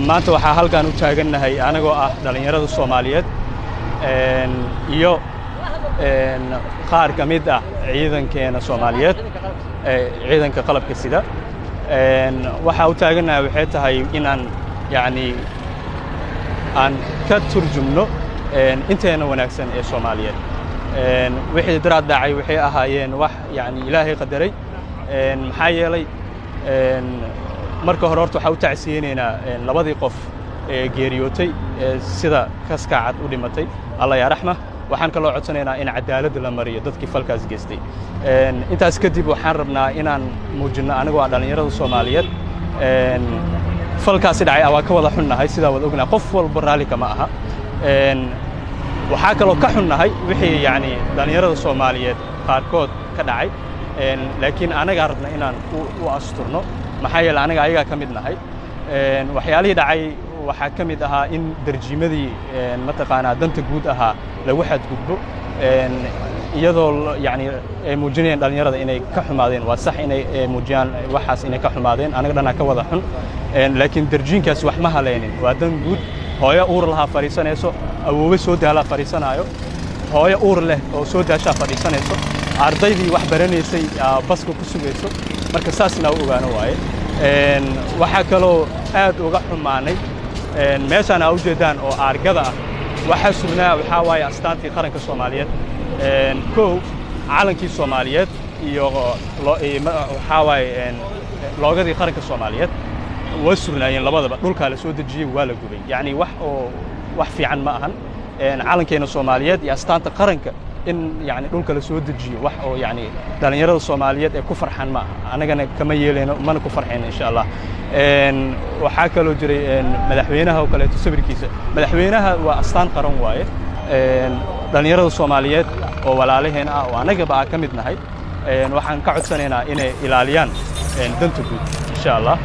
maanta waxaa halkan u taagannahay anagoo ah dhalinyarada Soomaaliyeed iyo qaar ka mid ah ciidankeena Soomaaliyeed ciidanka qalabka sida waxa u taagannahay waxay tahay inaan aan ka turjumno inteena wanaagsan ee Soomaaliyeed wixii daraad dhacay waxay ahaayeen wax Ilaahay qadaray maxaa yeelay marka hore horta waxa u tacsiyeynaa labadii qof ee geeriyootay sida kaskacad u dhimatay Allah ya raxma waxaan kaloo codsanaynaa in cadaalad la mariyo dadkii falkaas geystay intaas kadib waxaan rabnaa inaan muujino anagoo dhalinyarada Soomaaliyeed falkaas dhacay waa ka wada xunnahay sida wada ognahay qof walba raali kama aha waxaa kaloo ka xunnahay wixii dhalinyarada Soomaaliyeed qaarkood ka dhacay laakiin anaga rabna inaan u asturno maxaa yeelay anaga ayaga ka mid nahay waxyaalihii dhacay waxaa ka mid ahaa in darjiimadii mataqaanaa danta guud ahaa lagu xadgudbo iyadoo ay muujinayaan dhalinyarada inay ka xumaadeen waa sax inay muujiyaan waxaas inay ka xumaadeen anaga dhanaa ka wada xun laakiin darjiinkaas wax ma haleynin waa dan guud hooyo uur lahaa fadhiisanayso awoowe soo daalaa fadhiisanaayo hooyo uur leh oo soo daashaa fadhiisanayso ardaydii wax baranaysay baska ku sugayso marka saasna u ogaano waaye waxaa kaloo aad uga xumaanay meeshaan u jeedaan oo argada ah waxa sugnaa waxa waaye astaantii qaranka Soomaaliyeed koow calankii Soomaaliyeed iyo waxa waaye loogadii qaranka Soomaaliyeed way sugnaayeen labadaba dhulka la soo dejiyay waa la gubay wax fiican ma ahan calankeena Soomaaliyeed iyo astaanta qaranka in dhulka la soo dejiyo wax oo dhalinyarada Soomaaliyeed ee ku farxan ma anagana kama yeeleyno mana ku farxeen insha Allah waxa kaloo jiray madaxweynaha oo kale sawirkiisa madaxweynaha waa astaan qaran waaye dhalinyarada Soomaaliyeed oo walaalaheen ah oo anagaba ka mid nahay waxaan ka codsanaynaa inay ilaaliyaan danta guud insha Allah